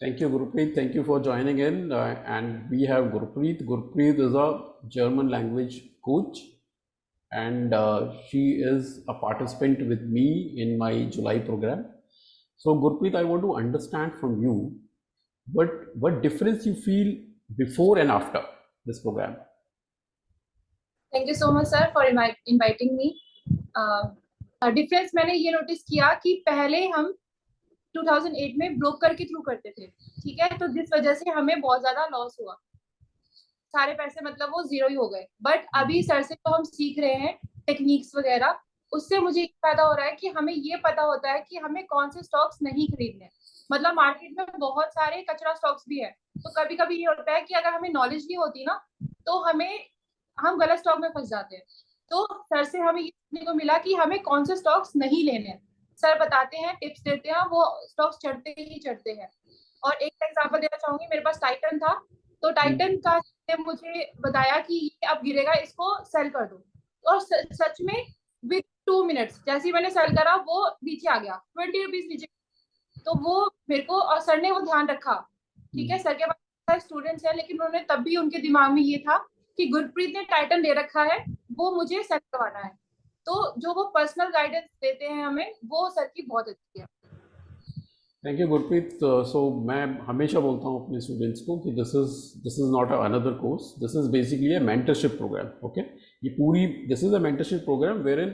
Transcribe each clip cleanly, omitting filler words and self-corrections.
Thank you, Gurpreet. Thank you for joining in. And we have Gurpreet. Gurpreet is a German language coach, and she is a participant with me in my July program. So, Gurpreet, I want to understand from you what difference you feel before and after this program. Thank you so much sir for inviting me. Difference मैंने ये notice किया कि पहले हम 2008 में broker के through करते थे, ठीक है, तो जिस वजह से हमें बहुत ज्यादा लॉस हुआ, सारे पैसे मतलब वो जीरो ही हो गए। बट अभी सर से तो हम सीख रहे हैं टेक्निक्स वगैरह, उससे मुझे एक फायदा हो रहा है कि हमें ये पता होता है कि हमें कौन से स्टॉक्स नहीं खरीदने। मतलब मार्केट में बहुत सारे कचरा स्टॉक्स भी है, तो कभी कभी ये होता है कि अगर हमें नॉलेज नहीं होती ना, तो हम गलत स्टॉक में फंस जाते हैं। तो सर से हमें ये सीखने को मिला कि हमें कौन से स्टॉक्स नहीं लेने हैं। सर बताते हैं, टिप्स देते हैं, वो स्टॉक्स चढ़ते ही चढ़ते हैं। और एक एग्जांपल देना चाहूंगी, मेरे पास टाइटन था, तो टाइटन का मुझे बताया कि ये अब गिरेगा, इसको सेल कर दो। और सच में विद 2 मिनट्स जैसे ही मैंने सेल करा, वो नीचे आ गया, 20 रुपीज नीचे। तो वो मेरे को, और सर ने वो ध्यान रखा, ठीक है। सर के पास स्टूडेंट्स हैं, लेकिन उन्होंने तब भी उनके दिमाग में ये था कि गुरप्रीत ने टाइटन ले रखा है, वो मुझे सेल करवाना है। तो जो वो पर्सनल गाइडेंस देते हैं हमें, वो सर की बहुत अच्छी है। Thank you Gurpreet. सो मैं हमेशा बोलता हूँ अपने स्टूडेंट्स को कि this is not another course, this is basically a mentorship programme. Okay, ये पूरी this is a mentorship programme where in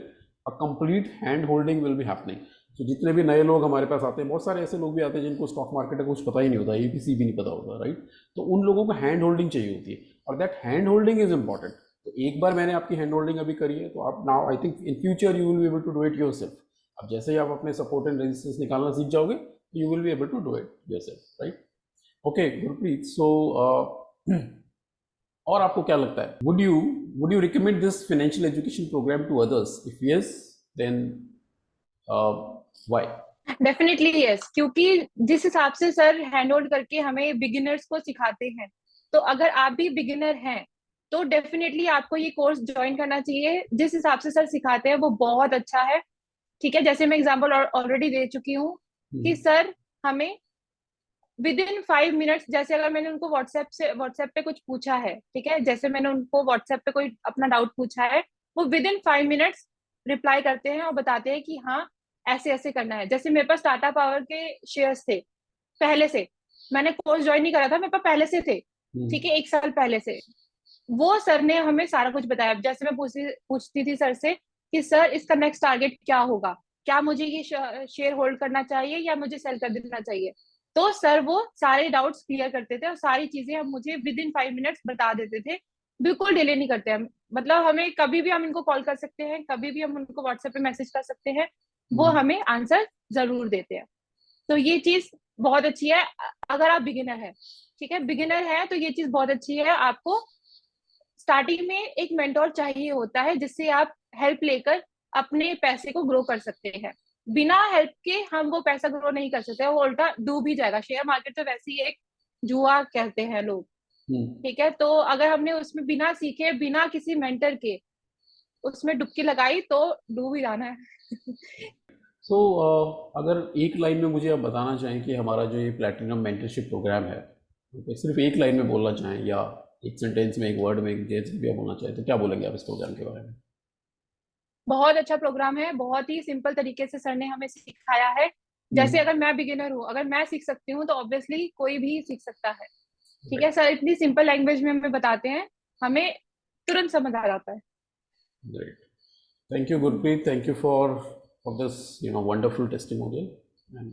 a complete hand holding will be happening. तो जितने भी नए लोग हमारे पास आते हैं, बहुत सारे ऐसे लोग भी आते हैं जिनको स्टॉक मार्केट का कुछ पता ही नहीं होता, एबीसी भी नहीं पता होता, राइट। तो उन लोगों को हैंड होल्डिंग चाहिए होती है, और that hand holding is important. तो एक बार मैंने आपकी हैंड होल्डिंग अभी करी है, तो आप now I think in future you will be able to do it yourself. अब जैसे ही आप अपने सपोर्ट एंड रेजिस्टेंस निकालना सीख जाओगे, you will be able to do it yourself, right? Okay, Gurpreet. So, और आपको क्या लगता है? Would you recommend this financial education program to others? If yes, then why? Definitely yes, क्योंकि जिस हिसाब से सर हैंड होल्ड करके हमें बिगिनर्स को सिखाते हैं, तो अगर आप भी बिगिनर हैं तो डेफिनेटली आपको ये कोर्स ज्वाइन करना चाहिए। जिस हिसाब से सर सिखाते हैं वो बहुत अच्छा है, ठीक है। जैसे मैं एग्जांपल ऑलरेडी दे चुकी हूँ कि सर हमें विद इन 5 मिनट्स, जैसे अगर मैंने उनको व्हाट्सएप पे कुछ पूछा है, ठीक है, जैसे मैंने उनको व्हाट्सएप पे कोई अपना डाउट पूछा है, वो विद इन 5 मिनट्स रिप्लाई करते हैं और बताते हैं कि हाँ ऐसे ऐसे करना है। जैसे मेरे पास टाटा पावर के शेयर्स थे पहले से, मैंने कोर्स ज्वाइन नहीं करा था, मेरे पास पहले से थे, ठीक है, 1 साल पहले से। वो सर ने हमें सारा कुछ बताया। जैसे मैं पूछती थी सर से कि सर इसका नेक्स्ट टारगेट क्या होगा, क्या मुझे ये शेयर होल्ड करना चाहिए या मुझे सेल कर देना चाहिए, तो सर वो सारे डाउट्स क्लियर करते थे और सारी चीजें हम मुझे विद इन 5 मिनट्स बता देते थे। बिल्कुल डिले नहीं करते हम, मतलब हमें कभी भी हम इनको कॉल कर सकते हैं, कभी भी हम उनको व्हाट्सएप पे मैसेज कर सकते हैं, वो हमें आंसर जरूर देते हैं। तो ये चीज बहुत अच्छी है। अगर आप बिगिनर है, ठीक है, बिगिनर है, तो ये चीज बहुत अच्छी है। आपको स्टार्टिंग में एक मेंटोर चाहिए होता है जिससे आप हेल्प लेकर अपने पैसे को ग्रो कर सकते हैं। बिना हेल्प के हम वो पैसा ग्रो नहीं कर सकते, वो उल्टा डूब ही जाएगा। शेयर मार्केट तो वैसे ही एक जुआ कहते हैं लोग, ठीक है। तो अगर हमने उसमें बिना सीखे, बिना किसी मेंटर के उसमें डुबकी लगाई, तो डूब ही जाना है। So, अगर एक लाइन में मुझे आप बताना चाहें कि हमारा जो ये प्लेटिनम मेंटरशिप प्रोग्राम है, तो सिर्फ एक लाइन में बोलना चाहें या एक सेंटेंस में, एक वर्ड में, एक जैसे भी आप बोलना चाहें, तो क्या बोलेंगे आप इस प्रोग्राम के बारे में? बहुत अच्छा प्रोग्राम है, बहुत ही सिंपल तरीके से सर ने हमें सिखाया है। जैसे अगर मैं बिगिनर हूँ, अगर मैं सीख सकती हूँ, तो ऑब्वियसली कोई भी सीख सकता है, ठीक है। सर इतनी सिंपल लैंग्वेज में हमें बताते हैं, हमें तुरंत समझ आ जाता है। Great. Thank you, Gurpreet. Thank you for this, wonderful testimonial. And